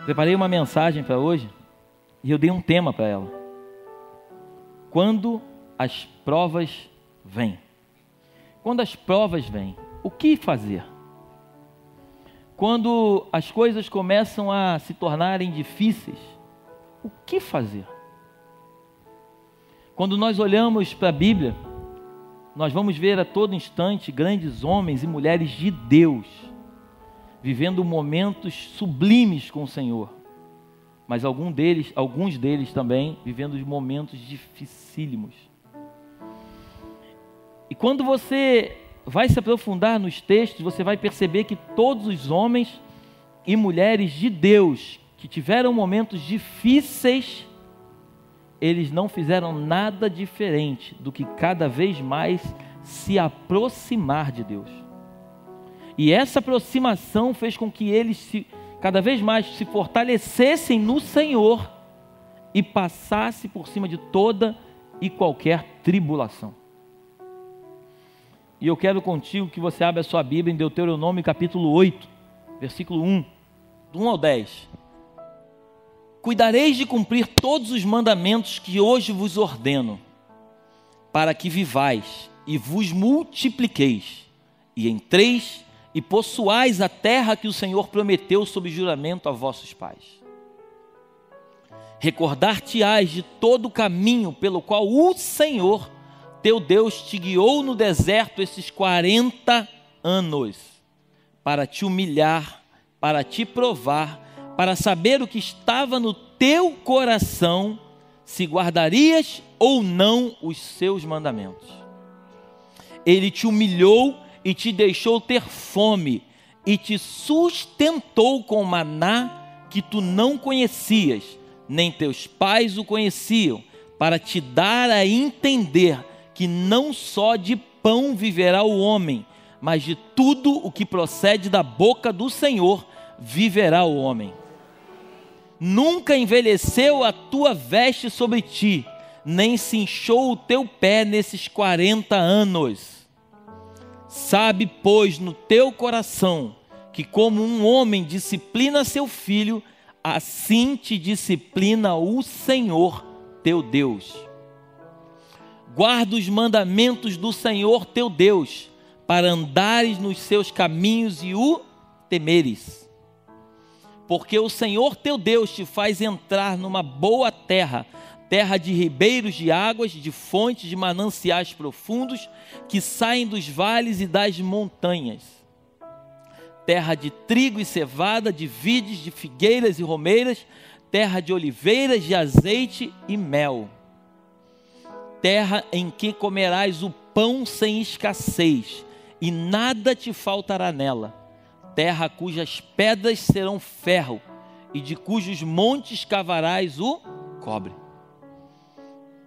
Preparei uma mensagem para hoje e eu dei um tema para ela. Quando as provas vêm. Quando as provas vêm, o que fazer? Quando as coisas começam a se tornarem difíceis, o que fazer? Quando nós olhamos para a Bíblia, nós vamos ver a todo instante grandes homens e mulheres de Deus, vivendo momentos sublimes com o Senhor, mas alguns deles também vivendo momentos dificílimos. E quando você vai se aprofundar nos textos, você vai perceber que todos os homens e mulheres de Deus que tiveram momentos difíceis, eles não fizeram nada diferente do que cada vez mais se aproximar de Deus. E essa aproximação fez com que eles cada vez mais se fortalecessem no Senhor e passassem por cima de toda e qualquer tribulação. E eu quero contigo que você abra a sua Bíblia em Deuteronômio capítulo 8, versículo 1, do 1 ao 10. Cuidareis de cumprir todos os mandamentos que hoje vos ordeno, para que vivais e vos multipliqueis, e entreis e possuais a terra que o Senhor prometeu sob juramento a vossos pais. Recordar-te-ás de todo o caminho pelo qual o Senhor teu Deus te guiou no deserto esses 40 anos, para te humilhar, para te provar, para saber o que estava no teu coração, se guardarias ou não os seus mandamentos. Ele te humilhou e te deixou ter fome, e te sustentou com maná que tu não conhecias, nem teus pais o conheciam, para te dar a entender que não só de pão viverá o homem, mas de tudo o que procede da boca do Senhor viverá o homem. Nunca envelheceu a tua veste sobre ti, nem se inchou o teu pé nesses 40 anos. Sabe, pois, no teu coração, que como um homem disciplina seu filho, assim te disciplina o Senhor teu Deus. Guarda os mandamentos do Senhor teu Deus, para andares nos seus caminhos e o temeres. Porque o Senhor teu Deus te faz entrar numa boa terra, terra de ribeiros de águas, de fontes de mananciais profundos, que saem dos vales e das montanhas. Terra de trigo e cevada, de vides, de figueiras e romeiras, terra de oliveiras, de azeite e mel. Terra em que comerás o pão sem escassez, e nada te faltará nela. Terra cujas pedras serão ferro, e de cujos montes cavarás o cobre.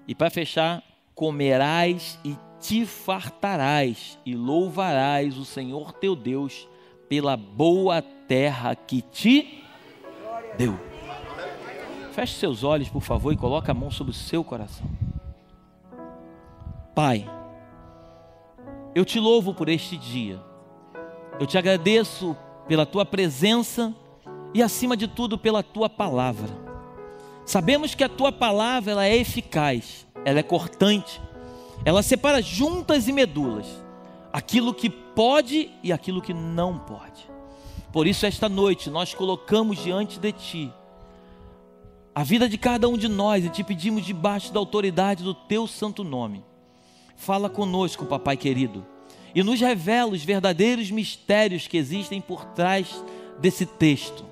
E para fechar, comerás e te fartarás, e louvarás o Senhor teu Deus pela boa terra que te deu. Feche seus olhos, por favor, e coloque a mão sobre o seu coração. Pai, eu te louvo por este dia. Eu te agradeço pela tua presença e, acima de tudo, pela tua palavra. Sabemos que a tua palavra ela é eficaz, ela é cortante, ela separa juntas e medulas, aquilo que pode e aquilo que não pode. Por isso, esta noite, nós colocamos diante de ti a vida de cada um de nós e te pedimos debaixo da autoridade do teu santo nome. Fala conosco, papai querido, e nos revela os verdadeiros mistérios que existem por trás desse texto.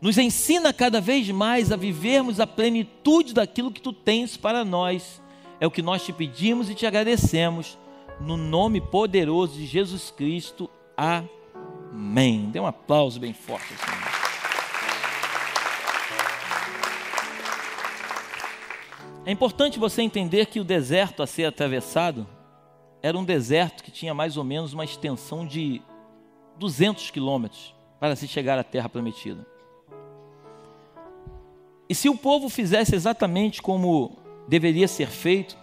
Nos ensina cada vez mais a vivermos a plenitude daquilo que tu tens para nós. É o que nós te pedimos e te agradecemos, no nome poderoso de Jesus Cristo. Amém. Dê um aplauso bem forte, Senhor. É importante você entender que o deserto a ser atravessado era um deserto que tinha mais ou menos uma extensão de 200 quilômetros para se chegar à terra prometida. E se o povo fizesse exatamente como deveria ser feito,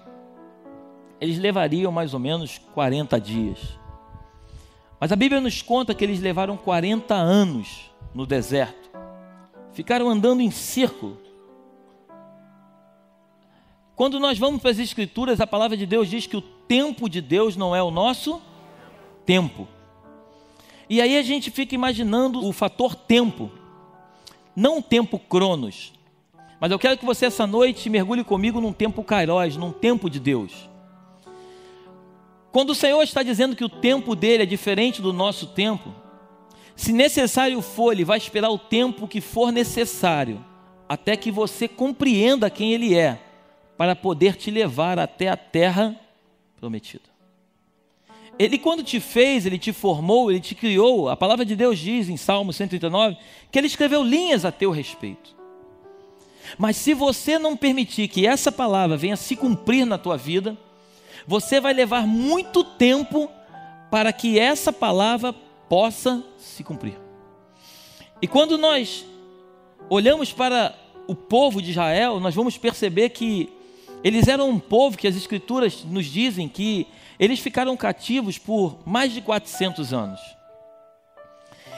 eles levariam mais ou menos 40 dias. Mas a Bíblia nos conta que eles levaram 40 anos no deserto, ficaram andando em círculo. Quando nós vamos para as Escrituras, a palavra de Deus diz que o tempo de Deus não é o nosso tempo. E aí a gente fica imaginando o fator tempo, não o tempo cronos. Mas eu quero que você essa noite mergulhe comigo num tempo kairos, num tempo de Deus. Quando o Senhor está dizendo que o tempo dele é diferente do nosso tempo, se necessário for, Ele vai esperar o tempo que for necessário, até que você compreenda quem Ele é, para poder te levar até a terra prometida. Ele, quando te fez, Ele te formou, Ele te criou. A palavra de Deus diz em Salmo 139, que Ele escreveu linhas a teu respeito. Mas se você não permitir que essa palavra venha se cumprir na tua vida, você vai levar muito tempo para que essa palavra possa se cumprir. E quando nós olhamos para o povo de Israel, nós vamos perceber que eles eram um povo que as Escrituras nos dizem que eles ficaram cativos por mais de 400 anos.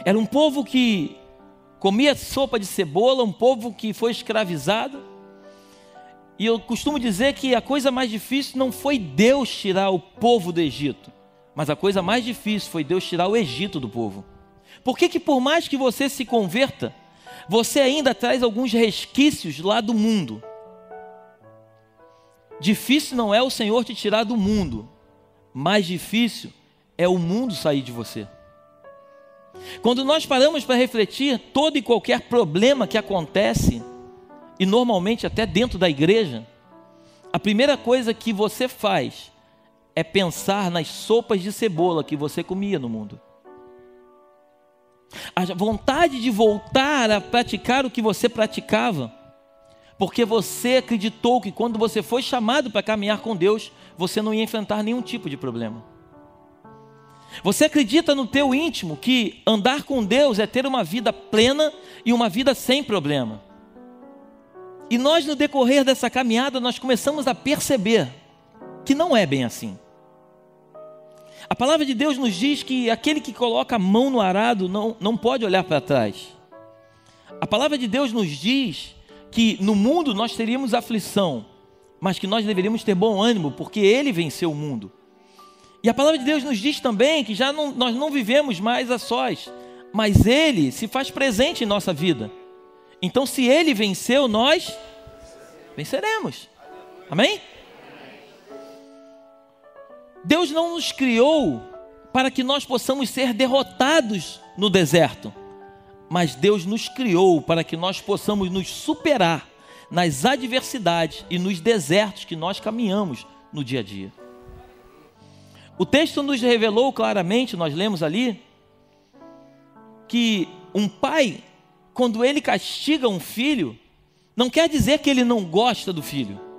Era um povo que comia sopa de cebola, um povo que foi escravizado. E eu costumo dizer que a coisa mais difícil não foi Deus tirar o povo do Egito, mas a coisa mais difícil foi Deus tirar o Egito do povo. Por que por mais que você se converta, você ainda traz alguns resquícios lá do mundo? Difícil não é o Senhor te tirar do mundo, mais difícil é o mundo sair de você. Quando nós paramos para refletir, todo e qualquer problema que acontece, e normalmente até dentro da igreja, a primeira coisa que você faz é pensar nas sopas de cebola que você comia no mundo. A vontade de voltar a praticar o que você praticava, porque você acreditou que quando você foi chamado para caminhar com Deus, você não ia enfrentar nenhum tipo de problema. Você acredita no teu íntimo que andar com Deus é ter uma vida plena e uma vida sem problema. E nós, no decorrer dessa caminhada, nós começamos a perceber que não é bem assim. A palavra de Deus nos diz que aquele que coloca a mão no arado não pode olhar para trás. A palavra de Deus nos diz que no mundo nós teríamos aflição, mas que nós deveríamos ter bom ânimo, porque Ele venceu o mundo. E a palavra de Deus nos diz também que nós não vivemos mais a sós, mas Ele se faz presente em nossa vida. Então, se Ele venceu, nós venceremos. Amém? Deus não nos criou para que nós possamos ser derrotados no deserto, mas Deus nos criou para que nós possamos nos superar nas adversidades e nos desertos que nós caminhamos no dia a dia. O texto nos revelou claramente, nós lemos ali, que um pai, quando ele castiga um filho, não quer dizer que ele não gosta do filho.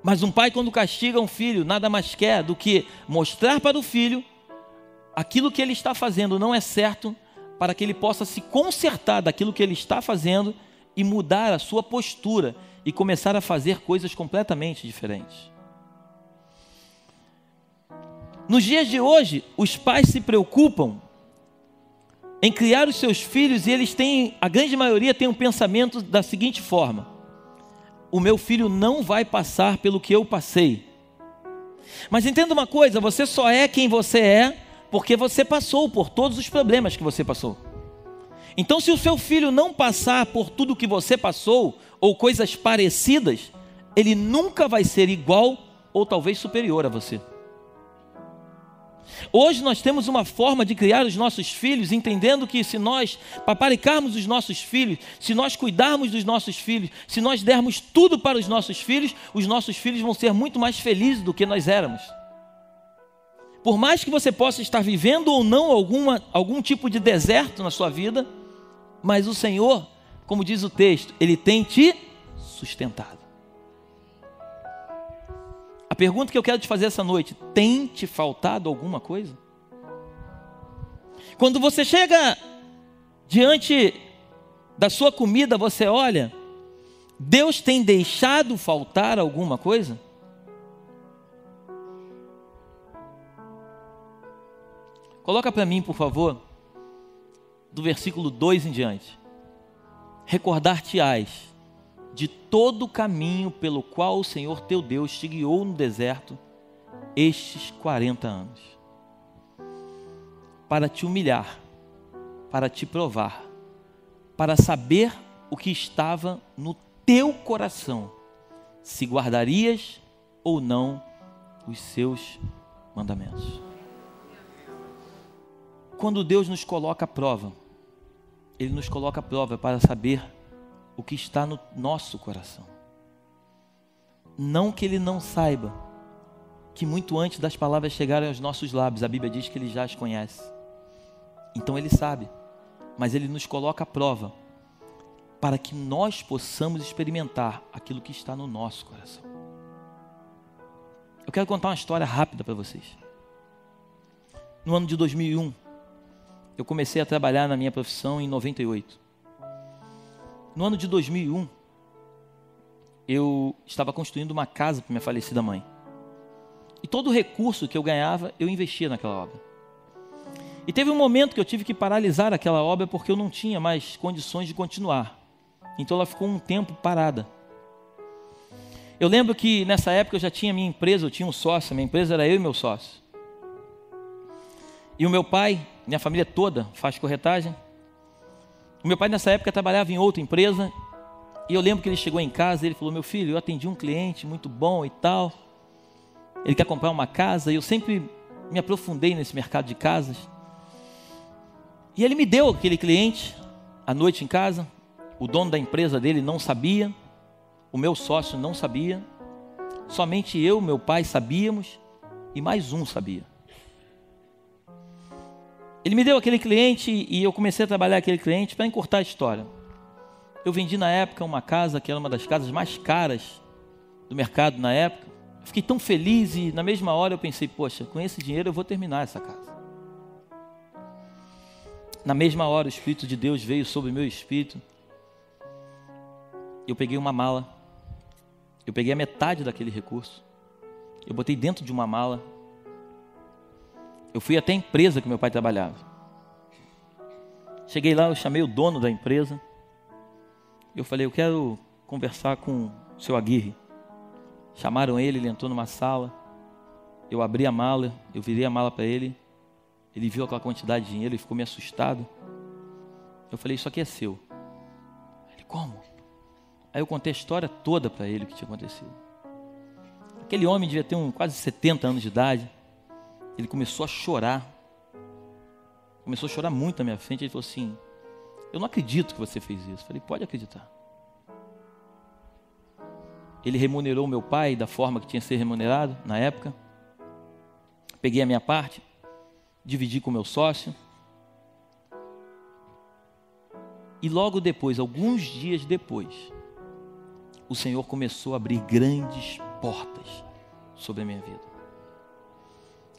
Mas um pai, quando castiga um filho, nada mais quer do que mostrar para o filho aquilo que ele está fazendo não é certo, para que ele possa se consertar daquilo que ele está fazendo e mudar a sua postura e começar a fazer coisas completamente diferentes. Nos dias de hoje, os pais se preocupam em criar os seus filhos e eles têm, a grande maioria tem um pensamento da seguinte forma: o meu filho não vai passar pelo que eu passei. Mas entenda uma coisa, você só é quem você é porque você passou por todos os problemas que você passou. Então, se o seu filho não passar por tudo que você passou, ou coisas parecidas, ele nunca vai ser igual ou talvez superior a você. Hoje nós temos uma forma de criar os nossos filhos, entendendo que se nós paparicarmos os nossos filhos, se nós cuidarmos dos nossos filhos, se nós dermos tudo para os nossos filhos vão ser muito mais felizes do que nós éramos. Por mais que você possa estar vivendo ou não algum tipo de deserto na sua vida, mas o Senhor, como diz o texto, Ele tem te sustentado. A pergunta que eu quero te fazer essa noite: tem te faltado alguma coisa? Quando você chega diante da sua comida, você olha, Deus tem deixado faltar alguma coisa? Coloca para mim, por favor, do versículo 2 em diante. recordar-te-ás de todo o caminho pelo qual o Senhor teu Deus te guiou no deserto estes 40 anos, para te humilhar, para te provar, para saber o que estava no teu coração, se guardarias ou não os seus mandamentos. Quando Deus nos coloca à prova, Ele nos coloca à prova para saber o que está no nosso coração. Não que Ele não saiba, que muito antes das palavras chegarem aos nossos lábios, a Bíblia diz que Ele já as conhece. Então Ele sabe, mas Ele nos coloca à prova para que nós possamos experimentar aquilo que está no nosso coração. Eu quero contar uma história rápida para vocês. No ano de 2001, eu comecei a trabalhar na minha profissão em 98. No ano de 2001, eu estava construindo uma casa para minha falecida mãe. E todo o recurso que eu ganhava, eu investia naquela obra. E teve um momento que eu tive que paralisar aquela obra porque eu não tinha mais condições de continuar. Então ela ficou um tempo parada. Eu lembro que nessa época eu já tinha minha empresa, eu tinha um sócio, minha empresa era eu e meu sócio. E o meu pai, minha família toda faz corretagem. O meu pai nessa época trabalhava em outra empresa. E eu lembro que ele chegou em casa e ele falou: meu filho, eu atendi um cliente muito bom e tal. Ele quer comprar uma casa. E eu sempre me aprofundei nesse mercado de casas. E ele me deu aquele cliente à noite em casa. O dono da empresa dele não sabia. O meu sócio não sabia. Somente eu e meu pai sabíamos. E mais um sabia. Ele me deu aquele cliente e eu comecei a trabalhar aquele cliente. Para encurtar a história, eu vendi na época uma casa que era uma das casas mais caras do mercado na época. Eu fiquei tão feliz e na mesma hora eu pensei: poxa, com esse dinheiro eu vou terminar essa casa. Na mesma hora o Espírito de Deus veio sobre o meu espírito. Eu peguei uma mala. Eu peguei a metade daquele recurso. Eu botei dentro de uma mala. Eu fui até a empresa que meu pai trabalhava. Cheguei lá, eu chamei o dono da empresa. Eu falei: eu quero conversar com o seu Aguirre. Chamaram ele, ele entrou numa sala. Eu abri a mala, eu virei a mala para ele. Ele viu aquela quantidade de dinheiro e ficou meio assustado. Eu falei: isso aqui é seu. Ele: como? Aí eu contei a história toda para ele, o que tinha acontecido. Aquele homem devia ter quase 70 anos de idade. Ele começou a chorar. Começou a chorar muito na minha frente. Ele falou assim: eu não acredito que você fez isso. Eu falei: pode acreditar. Ele remunerou meu pai da forma que tinha que ser remunerado na época. Peguei a minha parte, dividi com o meu sócio. E logo depois, alguns dias depois, o Senhor começou a abrir grandes portas sobre a minha vida.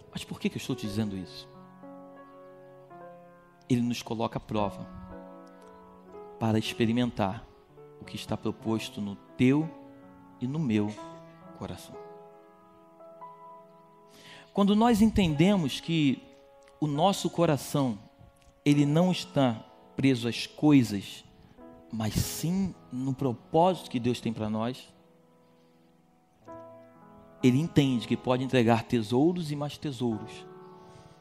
Mas por que eu estou te dizendo isso? Ele nos coloca à prova para experimentar o que está proposto no teu e no meu coração. Quando nós entendemos que o nosso coração, ele não está preso às coisas, mas sim no propósito que Deus tem para nós, ele entende que pode entregar tesouros e mais tesouros,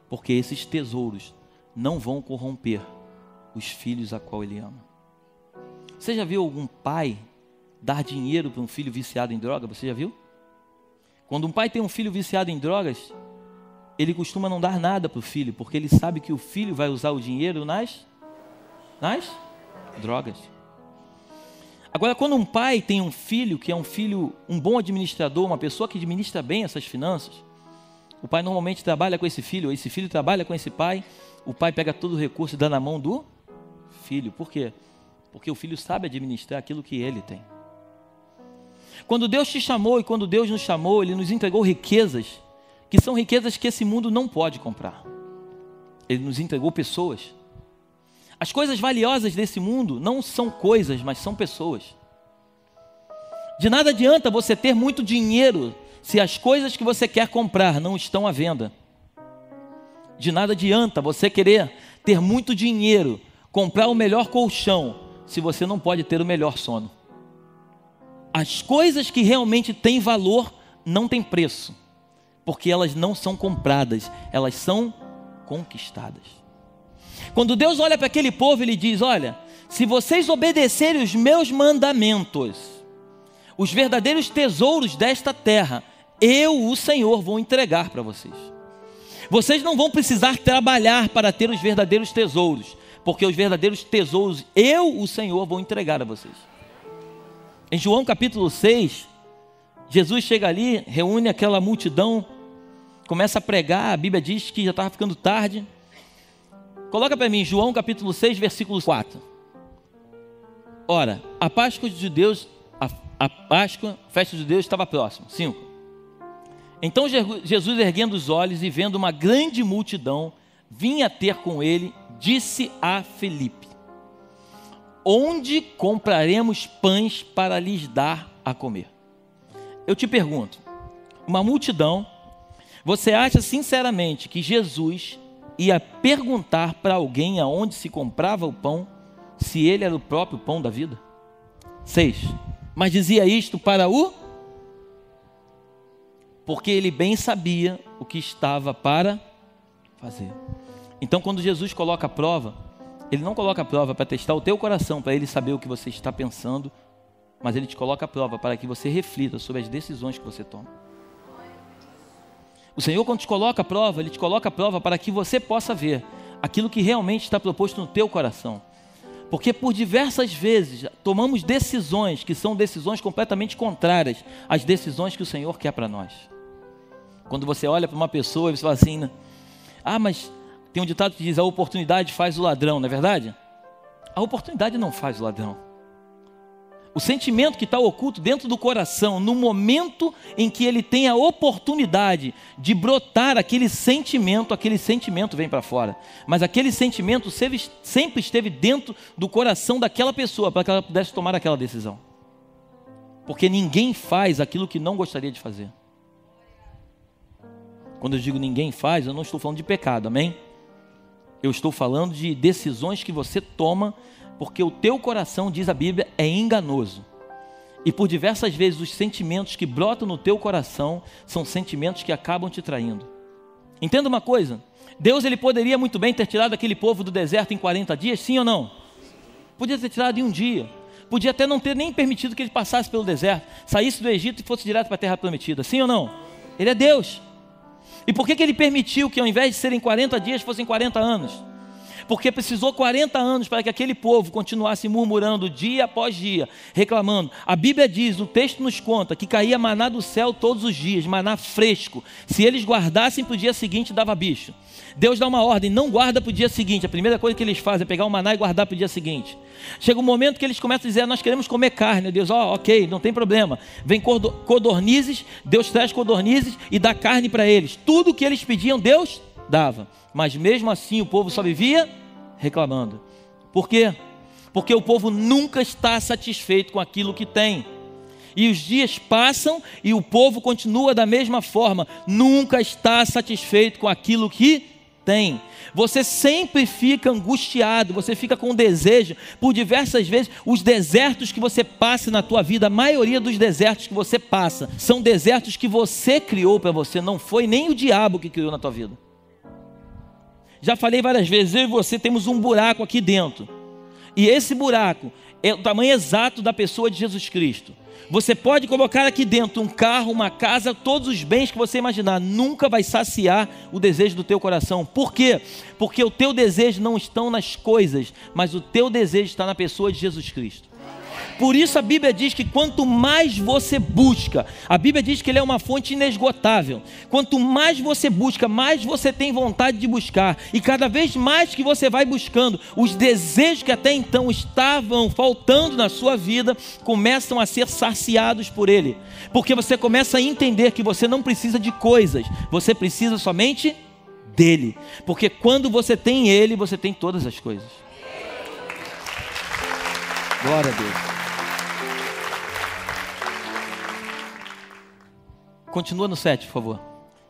porque esses tesouros não vão corromper os filhos a qual ele ama. Você já viu algum pai dar dinheiro para um filho viciado em droga? Você já viu? Quando um pai tem um filho viciado em drogas, ele costuma não dar nada para o filho, porque ele sabe que o filho vai usar o dinheiro nas drogas. Agora, quando um pai tem um filho que é um bom administrador, uma pessoa que administra bem essas finanças, o pai normalmente trabalha com esse filho, ou esse filho trabalha com esse pai, o pai pega todo o recurso e dá na mão do filho. Por quê? Porque o filho sabe administrar aquilo que ele tem. Quando Deus te chamou e quando Deus nos chamou, Ele nos entregou riquezas, que são riquezas que esse mundo não pode comprar. Ele nos entregou pessoas. As coisas valiosas desse mundo não são coisas, mas são pessoas. De nada adianta você ter muito dinheiro se as coisas que você quer comprar não estão à venda. De nada adianta você querer ter muito dinheiro, comprar o melhor colchão, se você não pode ter o melhor sono. As coisas que realmente têm valor não têm preço, porque elas não são compradas, elas são conquistadas. Quando Deus olha para aquele povo, Ele diz: olha, se vocês obedecerem os meus mandamentos, os verdadeiros tesouros desta terra, eu, o Senhor, vou entregar para vocês. Vocês não vão precisar trabalhar para ter os verdadeiros tesouros, porque os verdadeiros tesouros, eu, o Senhor, vou entregar a vocês. Em João capítulo 6, Jesus chega ali, reúne aquela multidão, começa a pregar. A Bíblia diz que já estava ficando tarde. Coloca para mim, João capítulo 6, versículo 4. Ora, a Páscoa dos judeus, a Páscoa, a festa dos judeus estava próxima. 5. Então Jesus, erguendo os olhos e vendo uma grande multidão, vinha ter com ele, disse a Filipe: onde compraremos pães para lhes dar a comer? Eu te pergunto, uma multidão, você acha sinceramente que Jesus ia perguntar para alguém aonde se comprava o pão, se ele era o próprio pão da vida? 6. Mas dizia isto para porque ele bem sabia o que estava para fazer. Então, quando Jesus coloca a prova, Ele não coloca a prova para testar o teu coração, para Ele saber o que você está pensando, mas Ele te coloca a prova para que você reflita sobre as decisões que você toma. O Senhor, quando te coloca a prova, Ele te coloca a prova para que você possa ver aquilo que realmente está proposto no teu coração. Porque por diversas vezes tomamos decisões que são decisões completamente contrárias às decisões que o Senhor quer para nós. Quando você olha para uma pessoa e você fala assim, né? Mas tem um ditado que diz: a oportunidade faz o ladrão, não é verdade? A oportunidade não faz o ladrão. O sentimento que está oculto dentro do coração, no momento em que ele tem a oportunidade de brotar aquele sentimento vem para fora. Mas aquele sentimento sempre esteve dentro do coração daquela pessoa, para que ela pudesse tomar aquela decisão. Porque ninguém faz aquilo que não gostaria de fazer. Quando eu digo ninguém faz, eu não estou falando de pecado, amém? Eu estou falando de decisões que você toma, porque o teu coração, diz a Bíblia, é enganoso. E por diversas vezes os sentimentos que brotam no teu coração são sentimentos que acabam te traindo. Entenda uma coisa, Deus, Ele poderia muito bem ter tirado aquele povo do deserto em 40 dias, sim ou não? Podia ter tirado em um dia. Podia até não ter nem permitido que ele passasse pelo deserto, saísse do Egito e fosse direto para a terra prometida, sim ou não? Ele é Deus. E por que Ele permitiu que ao invés de serem 40 dias, fossem 40 anos? Porque precisou 40 anos para que aquele povo continuasse murmurando dia após dia, reclamando. A Bíblia diz, o texto nos conta, que caía maná do céu todos os dias, maná fresco. Se eles guardassem para o dia seguinte, dava bicho. Deus dá uma ordem, não guarda para o dia seguinte. A primeira coisa que eles fazem é pegar o maná e guardar para o dia seguinte. Chega um momento que eles começam a dizer: nós queremos comer carne. Deus, ok, não tem problema. Vem codornizes, Deus traz codornizes e dá carne para eles. Tudo que eles pediam, Deus dava. Mas mesmo assim o povo só vivia reclamando. Por quê? Porque o povo nunca está satisfeito com aquilo que tem. E os dias passam e o povo continua da mesma forma. Nunca está satisfeito com aquilo que tem. Você sempre fica angustiado, você fica com desejo por diversas vezes. Os desertos que você passa na tua vida, a maioria dos desertos que você passa, são desertos que você criou para você, não foi nem o diabo que criou na tua vida. Já falei várias vezes, eu e você temos um buraco aqui dentro. E esse buraco é o tamanho exato da pessoa de Jesus Cristo. Você pode colocar aqui dentro um carro, uma casa, todos os bens que você imaginar, nunca vai saciar o desejo do teu coração. Por quê? Porque o teu desejo não está nas coisas, mas o teu desejo está na pessoa de Jesus Cristo. Por isso a Bíblia diz que quanto mais você busca, a Bíblia diz que Ele é uma fonte inesgotável. Quanto mais você busca, mais você tem vontade de buscar. E cada vez mais que você vai buscando, os desejos que até então estavam faltando na sua vida, começam a ser saciados por Ele. Porque você começa a entender que você não precisa de coisas, você precisa somente dEle. Porque quando você tem Ele, você tem todas as coisas. Glória a Deus. Continua no 7, por favor.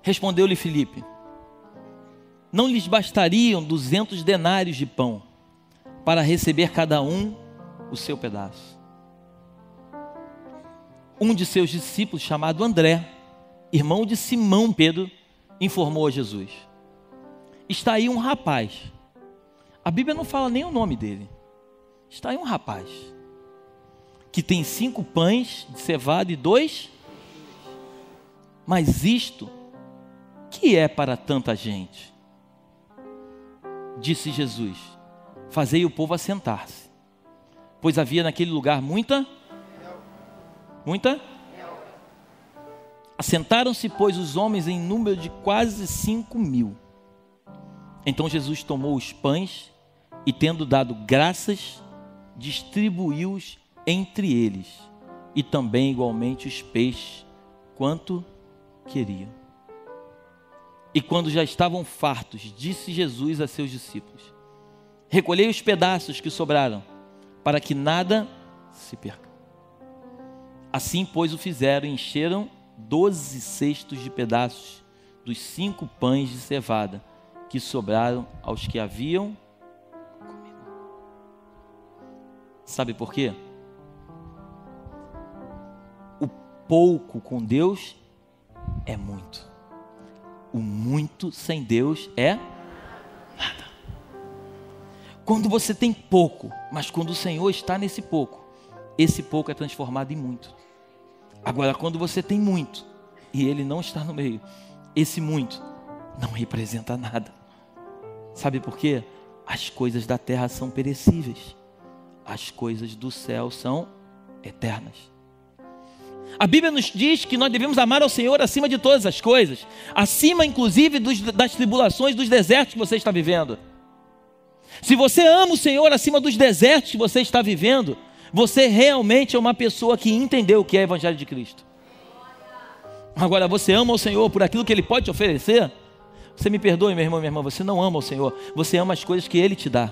Respondeu-lhe Filipe: não lhes bastariam 200 denários de pão para receber cada um o seu pedaço. Um de seus discípulos, chamado André, irmão de Simão Pedro, informou a Jesus: está aí um rapaz. A Bíblia não fala nem o nome dele. Está aí um rapaz que tem 5 pães de cevada e 2. Mas isto, que é para tanta gente? Disse Jesus: fazei o povo assentar-se, pois havia naquele lugar muita. Assentaram-se, pois, os homens em número de quase 5.000. Então Jesus tomou os pães e, tendo dado graças, distribuiu-os entre eles, e também igualmente os peixes, quanto queriam. E quando já estavam fartos, disse Jesus a seus discípulos: recolhei os pedaços que sobraram, para que nada se perca. Assim, pois, o fizeram e encheram 12 cestos de pedaços dos 5 pães de cevada que sobraram aos que haviam comido. Sabe por quê? O pouco com Deus é muito. O muito sem Deus é nada. Quando você tem pouco, mas quando o Senhor está nesse pouco, esse pouco é transformado em muito. Agora, quando você tem muito e Ele não está no meio, esse muito não representa nada. Sabe por quê? As coisas da terra são perecíveis, as coisas do céu são eternas. A Bíblia nos diz que nós devemos amar ao Senhor acima de todas as coisas, acima inclusive das tribulações, dos desertos que você está vivendo. Se você ama o Senhor acima dos desertos que você está vivendo, você realmente é uma pessoa que entendeu o que é o Evangelho de Cristo. Agora, você ama o Senhor por aquilo que Ele pode te oferecer? Você me perdoe, meu irmão e minha irmã, você não ama o Senhor, você ama as coisas que Ele te dá.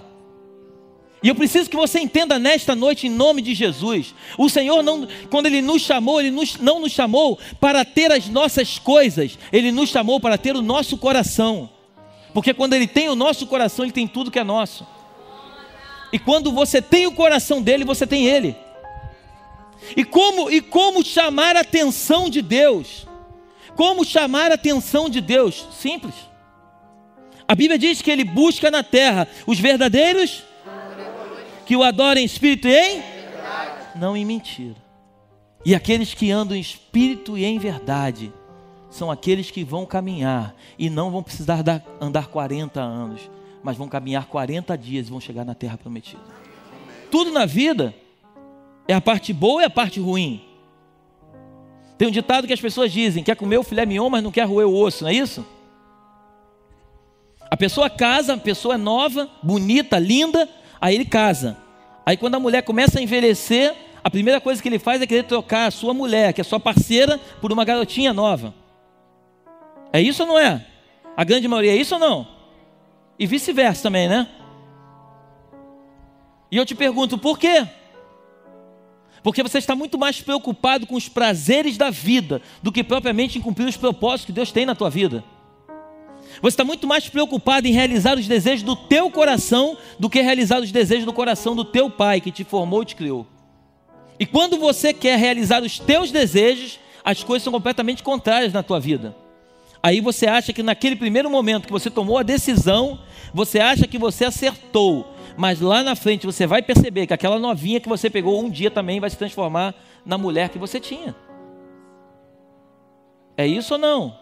E eu preciso que você entenda nesta noite, em nome de Jesus, o Senhor, não, quando Ele nos chamou, não nos chamou para ter as nossas coisas, Ele nos chamou para ter o nosso coração. Porque quando Ele tem o nosso coração, Ele tem tudo que é nosso. E quando você tem o coração dele, você tem Ele. E como chamar a atenção de Deus? Como chamar a atenção de Deus? Simples. A Bíblia diz que Ele busca na terra os verdadeiros que o adorem em espírito e em verdade, não em mentira. E aqueles que andam em espírito e em verdade são aqueles que vão caminhar e não vão precisar andar 40 anos, mas vão caminhar 40 dias e vão chegar na terra prometida. Tudo na vida é a parte boa e a parte ruim. Tem um ditado que as pessoas dizem: quer comer o filé mignon, mas não quer roer o osso, não é isso? A pessoa casa, a pessoa é nova, bonita, linda, aí ele casa. Aí quando a mulher começa a envelhecer, a primeira coisa que ele faz é querer trocar a sua mulher, que é sua parceira, por uma garotinha nova. É isso ou não é? A grande maioria é isso ou não? E vice-versa também, né? E eu te pergunto, por quê? Porque você está muito mais preocupado com os prazeres da vida do que propriamente em cumprir os propósitos que Deus tem na tua vida. Você está muito mais preocupado em realizar os desejos do teu coração do que realizar os desejos do coração do teu pai que te formou e te criou. E quando você quer realizar os teus desejos, as coisas são completamente contrárias na tua vida. Aí você acha que naquele primeiro momento que você tomou a decisão, você acha que você acertou. Mas lá na frente você vai perceber que aquela novinha que você pegou um dia também vai se transformar na mulher que você tinha. É isso ou não?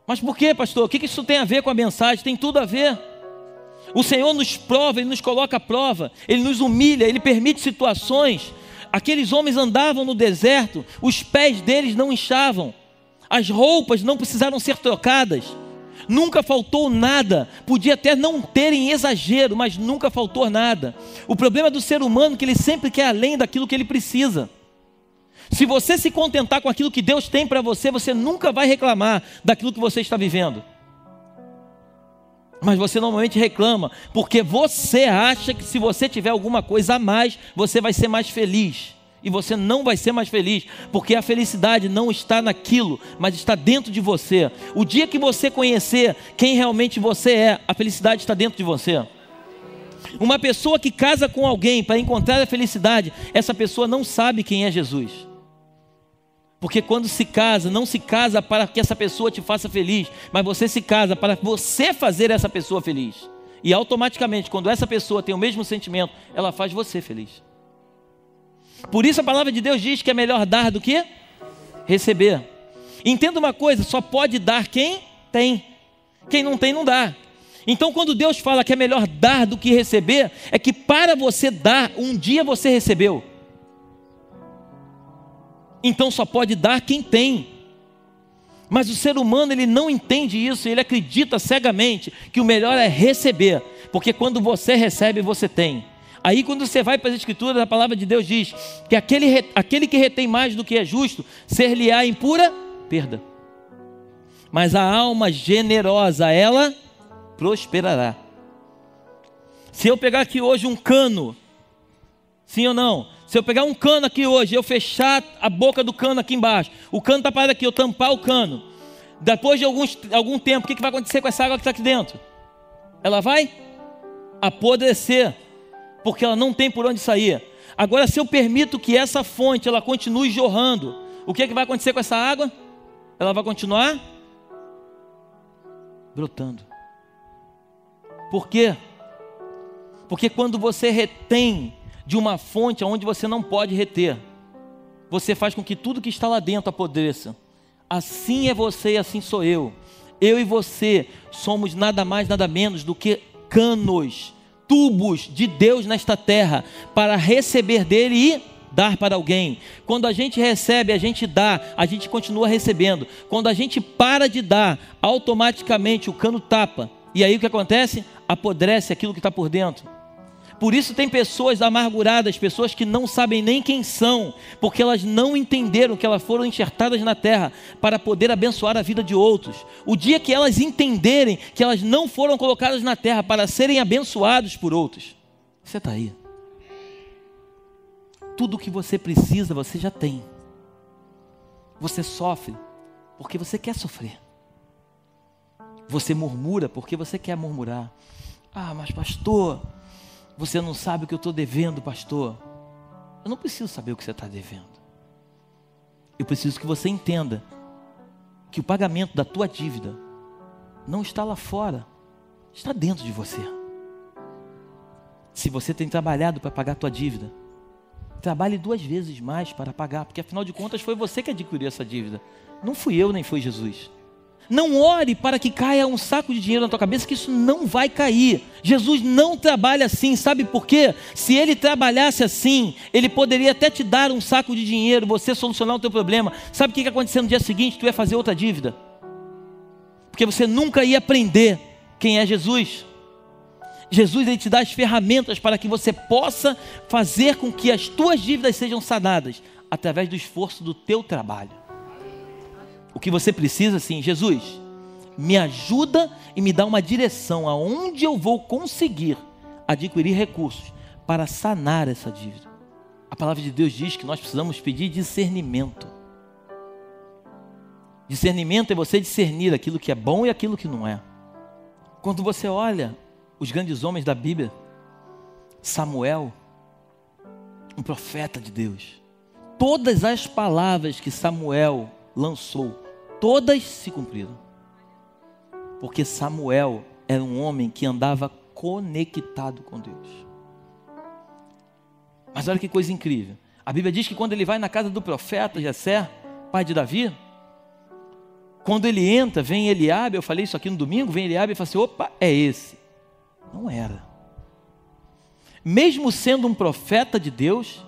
Mas por quê, pastor? O que isso tem a ver com a mensagem? Tem tudo a ver. O Senhor nos prova, Ele nos coloca à prova, Ele nos humilha, Ele permite situações. Aqueles homens andavam no deserto, os pés deles não inchavam. As roupas não precisaram ser trocadas, nunca faltou nada, podia até não terem exagero, mas nunca faltou nada. O problema do ser humano é que ele sempre quer além daquilo que ele precisa. Se você se contentar com aquilo que Deus tem para você, você nunca vai reclamar daquilo que você está vivendo. Mas você normalmente reclama, porque você acha que se você tiver alguma coisa a mais, você vai ser mais feliz. E você não vai ser mais feliz, porque a felicidade não está naquilo, mas está dentro de você. O dia que você conhecer quem realmente você é, a felicidade está dentro de você. Uma pessoa que casa com alguém para encontrar a felicidade, essa pessoa não sabe quem é Jesus. Porque quando se casa, não se casa para que essa pessoa te faça feliz, mas você se casa para você fazer essa pessoa feliz. E automaticamente, quando essa pessoa tem o mesmo sentimento, ela faz você feliz. Por isso a palavra de Deus diz que é melhor dar do que receber. Entenda uma coisa, só pode dar quem tem. Quem não tem, não dá. Então quando Deus fala que é melhor dar do que receber, é que para você dar, um dia você recebeu. Então só pode dar quem tem. Mas o ser humano, ele não entende isso, ele acredita cegamente que o melhor é receber, porque quando você recebe, você tem. Aí quando você vai para as escrituras, a palavra de Deus diz que aquele que retém mais do que é justo, ser-lhe-á em pura perda. Mas a alma generosa, ela prosperará. Se eu pegar aqui hoje um cano, sim ou não? Se eu pegar um cano aqui hoje, eu fechar a boca do cano aqui embaixo, o cano está parado aqui, eu tampar o cano, depois de algum tempo, o que vai acontecer com essa água que está aqui dentro? Ela vai apodrecer, porque ela não tem por onde sair. Agora, se eu permito que essa fonte ela continue jorrando, o que vai acontecer com essa água? Ela vai continuar brotando. Por quê? Porque quando você retém de uma fonte onde você não pode reter, você faz com que tudo que está lá dentro apodreça. Assim é você e assim sou eu. Eu e você somos nada mais, nada menos do que canos, tubos de Deus nesta terra, para receber dele e dar para alguém. Quando a gente recebe, a gente dá, a gente continua recebendo. Quando a gente para de dar, automaticamente o cano tapa. E aí o que acontece? Apodrece aquilo que está por dentro. Por isso tem pessoas amarguradas, pessoas que não sabem nem quem são, porque elas não entenderam que elas foram enxertadas na terra para poder abençoar a vida de outros. O dia que elas entenderem que elas não foram colocadas na terra para serem abençoados por outros, você está aí. Tudo o que você precisa, você já tem. Você sofre porque você quer sofrer. Você murmura porque você quer murmurar. Ah, mas pastor, você não sabe o que eu estou devendo, pastor. Eu não preciso saber o que você está devendo. Eu preciso que você entenda que o pagamento da tua dívida não está lá fora, está dentro de você. Se você tem trabalhado para pagar a tua dívida, trabalhe 2 vezes mais para pagar, porque afinal de contas foi você que adquiriu essa dívida. Não fui eu, nem foi Jesus. Não ore para que caia um saco de dinheiro na tua cabeça, que isso não vai cair. Jesus não trabalha assim, sabe por quê? Se ele trabalhasse assim, ele poderia até te dar um saco de dinheiro, você solucionar o teu problema. Sabe o que ia acontecer no dia seguinte? Tu ia fazer outra dívida, porque você nunca ia aprender quem é Jesus. Jesus, ele te dá as ferramentas para que você possa fazer com que as tuas dívidas sejam sanadas, através do esforço do teu trabalho. O que você precisa, sim, Jesus, me ajuda e me dá uma direção aonde eu vou conseguir adquirir recursos para sanar essa dívida. A palavra de Deus diz que nós precisamos pedir discernimento. Discernimento é você discernir aquilo que é bom e aquilo que não é. Quando você olha os grandes homens da Bíblia, Samuel, um profeta de Deus, todas as palavras que Samuel lançou, todas se cumpriram. Porque Samuel era um homem que andava conectado com Deus. Mas olha que coisa incrível. A Bíblia diz que quando ele vai na casa do profeta Jessé, pai de Davi, quando ele entra, vem Eliabe, eu falei isso aqui no domingo, vem Eliabe e fala assim, opa, é esse. Não era. Mesmo sendo um profeta de Deus,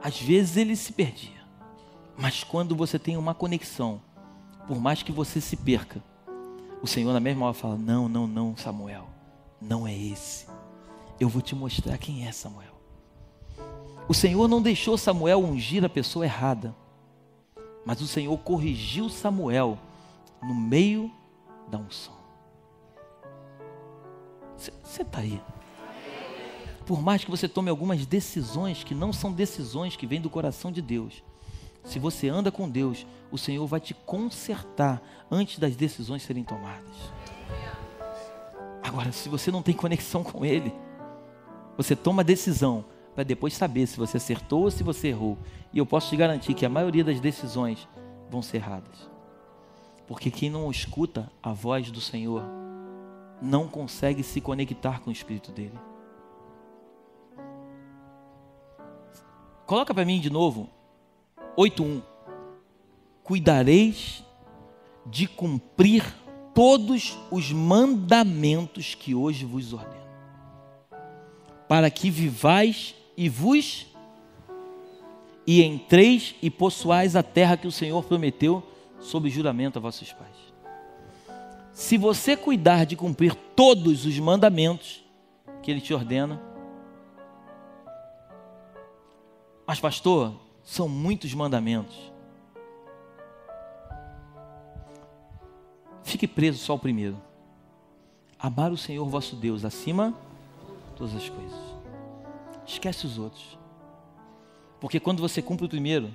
às vezes ele se perdia. Mas quando você tem uma conexão, por mais que você se perca, o Senhor na mesma hora fala, não, Samuel, não é esse. Eu vou te mostrar quem é Samuel. O Senhor não deixou Samuel ungir a pessoa errada, mas o Senhor corrigiu Samuel no meio da unção. Você está aí. Por mais que você tome algumas decisões que não são decisões que vêm do coração de Deus, se você anda com Deus, o Senhor vai te consertar antes das decisões serem tomadas. Agora, se você não tem conexão com Ele, Você toma decisão para depois saber se você acertou ou se você errou. E eu posso te garantir que a maioria das decisões vão ser erradas. Porque quem não escuta a voz do Senhor não consegue se conectar com o Espírito dele. Coloca para mim de novo, 8:1. Cuidareis de cumprir todos os mandamentos que hoje vos ordeno, para que vivais e entreis e possuais a terra que o Senhor prometeu sob juramento a vossos pais. Se você cuidar de cumprir todos os mandamentos que Ele te ordena, mas pastor, são muitos mandamentos. Fique preso só ao primeiro. Amar o Senhor vosso Deus acima de todas as coisas. Esquece os outros. Porque quando você cumpre o primeiro,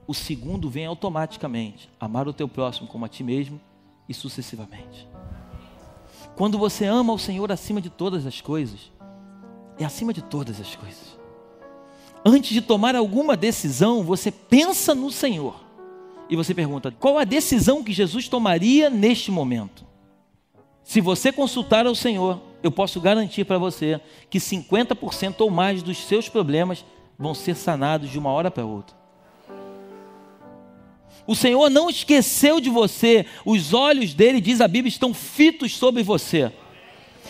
o segundo vem automaticamente. Amar o teu próximo como a ti mesmo e sucessivamente. Quando você ama o Senhor acima de todas as coisas, é acima de todas as coisas. Antes de tomar alguma decisão, você pensa no Senhor. E você pergunta, qual a decisão que Jesus tomaria neste momento? Se você consultar ao Senhor, eu posso garantir para você que 50% ou mais dos seus problemas vão ser sanados de uma hora para outra. O Senhor não esqueceu de você, os olhos dele, diz a Bíblia, estão fitos sobre você.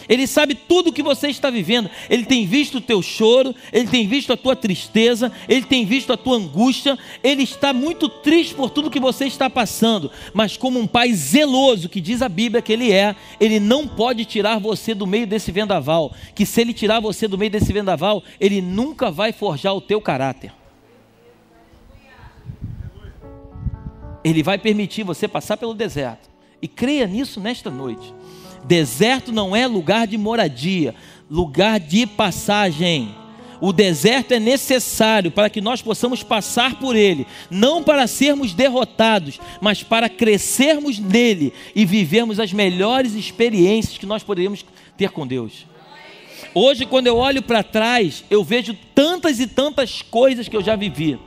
Ele sabe tudo o que você está vivendo. Ele tem visto o teu choro, Ele tem visto a tua tristeza, Ele tem visto a tua angústia. Ele está muito triste por tudo que você está passando. Mas como um pai zeloso, que diz a Bíblia que Ele é, Ele não pode tirar você do meio desse vendaval. Que se Ele tirar você do meio desse vendaval, Ele nunca vai forjar o teu caráter. Ele vai permitir você passar pelo deserto. E creia nisso nesta noite. Deserto não é lugar de moradia, lugar de passagem. O deserto é necessário para que nós possamos passar por ele, não para sermos derrotados, mas para crescermos nele e vivermos as melhores experiências que nós poderíamos ter com Deus. Hoje, quando eu olho para trás, eu vejo tantas e tantas coisas que eu já vivi.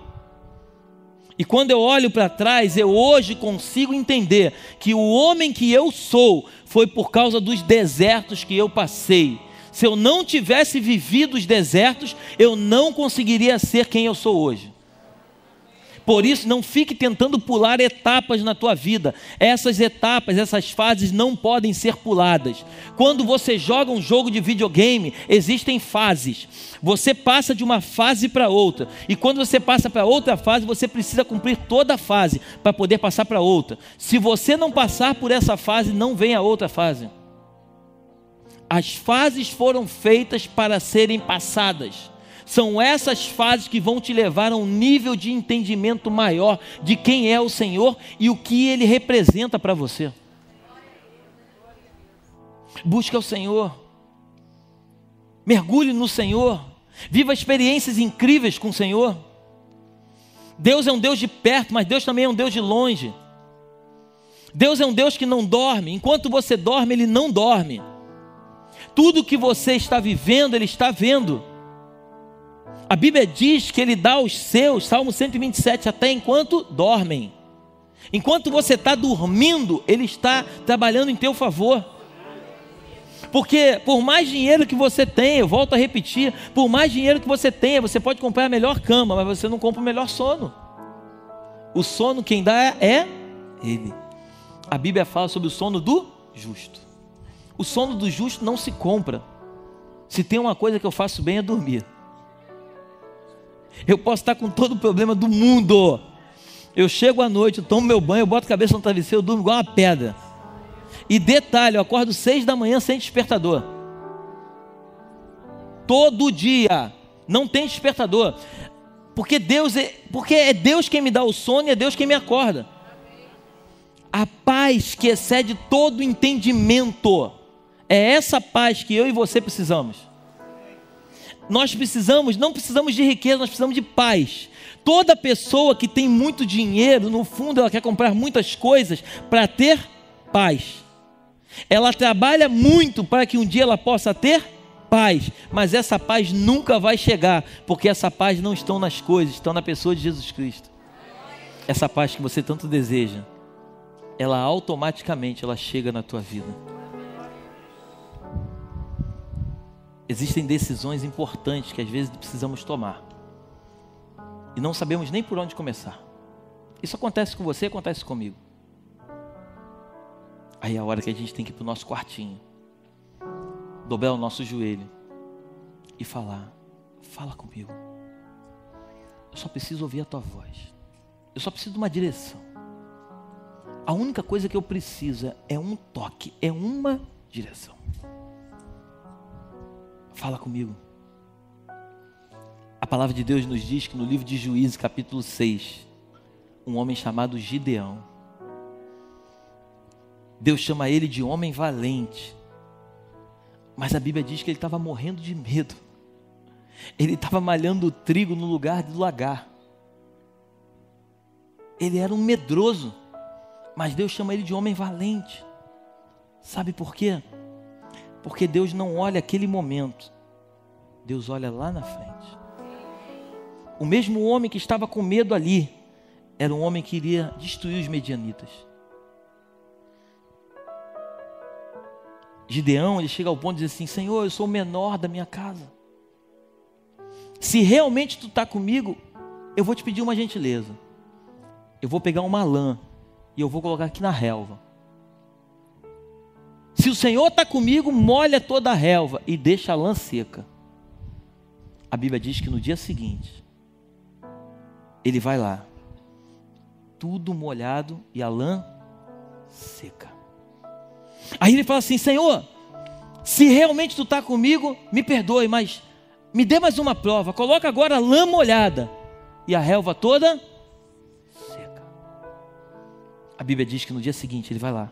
E quando eu olho para trás, eu hoje consigo entender que o homem que eu sou foi por causa dos desertos que eu passei. Se eu não tivesse vivido os desertos, eu não conseguiria ser quem eu sou hoje. Por isso, não fique tentando pular etapas na tua vida. Essas etapas, essas fases não podem ser puladas. Quando você joga um jogo de videogame, existem fases. Você passa de uma fase para outra. E quando você passa para outra fase, você precisa cumprir toda a fase para poder passar para outra. Se você não passar por essa fase, não vem a outra fase. As fases foram feitas para serem passadas. São essas fases que vão te levar a um nível de entendimento maior de quem é o Senhor e o que Ele representa para você. Busca o Senhor. Mergulhe no Senhor. Viva experiências incríveis com o Senhor. Deus é um Deus de perto, mas Deus também é um Deus de longe. Deus é um Deus que não dorme. Enquanto você dorme, Ele não dorme. Tudo que você está vivendo, Ele está vendo. A Bíblia diz que Ele dá aos seus, Salmo 127, até enquanto dormem. Enquanto você está dormindo, Ele está trabalhando em teu favor. Porque por mais dinheiro que você tenha, eu volto a repetir, por mais dinheiro que você tenha, você pode comprar a melhor cama, mas você não compra o melhor sono. O sono quem dá é Ele. A Bíblia fala sobre o sono do justo. O sono do justo não se compra. Se tem uma coisa que eu faço bem é dormir. Eu posso estar com todo o problema do mundo. Eu chego à noite, eu tomo meu banho, eu boto a cabeça no travesseiro, eu durmo igual uma pedra. E detalhe, eu acordo 6 da manhã sem despertador. Todo dia. Não tem despertador. Porque é Deus quem me dá o sono e é Deus quem me acorda. A paz que excede todo entendimento. É essa paz que eu e você precisamos. Nós não precisamos de riqueza, nós precisamos de paz. Toda pessoa que tem muito dinheiro, no fundo ela quer comprar muitas coisas para ter paz. Ela trabalha muito para que um dia ela possa ter paz. paz, mas essa paz nunca vai chegar, porque essa paz não está nas coisas, está na pessoa de Jesus Cristo. Essa paz que você tanto deseja, ela automaticamente ela chega na tua vida. Existem decisões importantes que às vezes precisamos tomar e não sabemos nem por onde começar. Isso acontece com você, acontece comigo. Aí é a hora que a gente tem que ir para o nosso quartinho, dobrar o nosso joelho e falar: fala comigo, eu só preciso ouvir a tua voz, eu só preciso de uma direção. A única coisa que eu preciso é um toque, é uma direção. Fala comigo. A palavra de Deus nos diz que no livro de Juízes, capítulo 6, um homem chamado Gideão, Deus chama ele de homem valente, mas a Bíblia diz que ele estava morrendo de medo. Ele estava malhando o trigo no lugar do lagar. Ele era um medroso, mas Deus chama ele de homem valente. Sabe por quê? Porque Deus não olha aquele momento, Deus olha lá na frente. O mesmo homem que estava com medo ali, era um homem que iria destruir os medianitas. Gideão, ele chega ao ponto de dizer assim: Senhor, eu sou o menor da minha casa. Se realmente tu está comigo, eu vou te pedir uma gentileza. Eu vou pegar uma lã e eu vou colocar aqui na relva. Se o Senhor está comigo, molha toda a relva e deixa a lã seca. A Bíblia diz que no dia seguinte, ele vai lá, tudo molhado e a lã seca. Aí ele fala assim: Senhor, se realmente tu está comigo, me perdoe, mas me dê mais uma prova. Coloca agora a lã molhada e a relva toda seca. A Bíblia diz que no dia seguinte ele vai lá,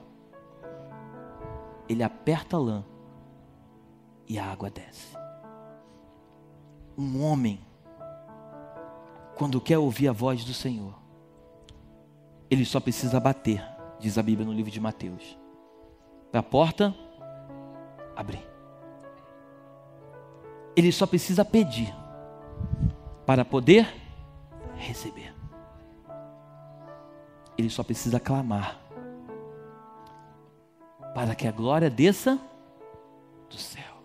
ele aperta a lã e a água desce. Um homem, quando quer ouvir a voz do Senhor, ele só precisa bater, diz a Bíblia no livro de Mateus, para a porta abrir. Ele só precisa pedir para poder receber. Ele só precisa clamar para que a glória desça do céu.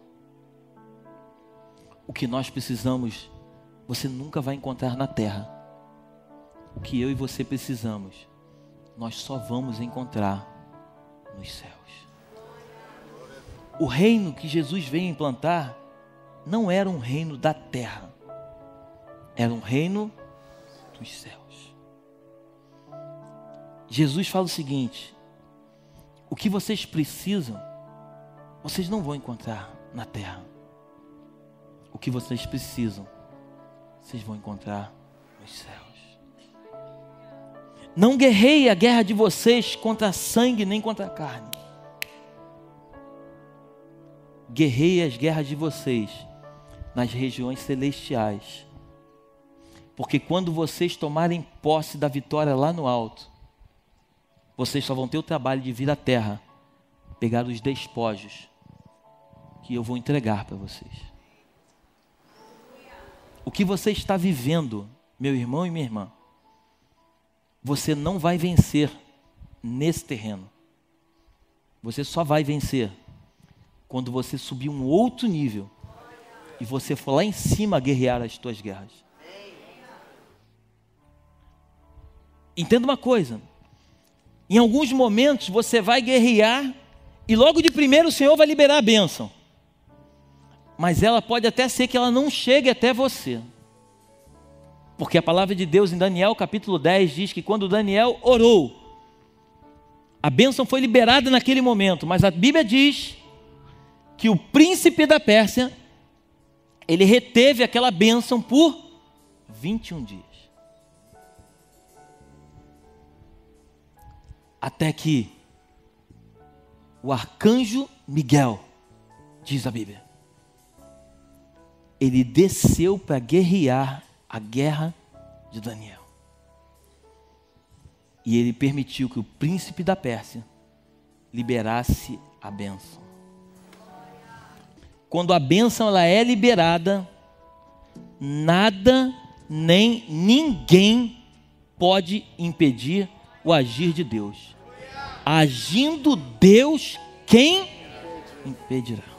O que nós precisamos, você nunca vai encontrar na terra. O que eu e você precisamos, nós só vamos encontrar nos céus. O reino que Jesus veio implantar não era um reino da terra, era um reino dos céus. Jesus fala o seguinte: o que vocês precisam, vocês não vão encontrar na terra. O que vocês precisam, vocês vão encontrar nos céus. Não guerreie a guerra de vocês contra sangue nem contra a carne. Guerreie as guerras de vocês nas regiões celestiais. Porque quando vocês tomarem posse da vitória lá no alto, vocês só vão ter o trabalho de vir à terra, pegar os despojos que eu vou entregar para vocês. O que você está vivendo, meu irmão e minha irmã, você não vai vencer nesse terreno. Você só vai vencer quando você subir um outro nível e você for lá em cima guerrear as tuas guerras. Entenda uma coisa: em alguns momentos você vai guerrear e logo de primeiro o Senhor vai liberar a bênção. Mas ela pode até ser que ela não chegue até você. Porque a palavra de Deus em Daniel capítulo 10 diz que quando Daniel orou, a bênção foi liberada naquele momento. Mas a Bíblia diz que o príncipe da Pérsia, ele reteve aquela bênção por 21 dias. Até que o arcanjo Miguel, diz a Bíblia, ele desceu para guerrear a guerra de Daniel. E ele permitiu que o príncipe da Pérsia liberasse a bênção. quando a bênção ela é liberada, nada nem ninguém pode impedir o agir de Deus. Agindo Deus, quem impedirá?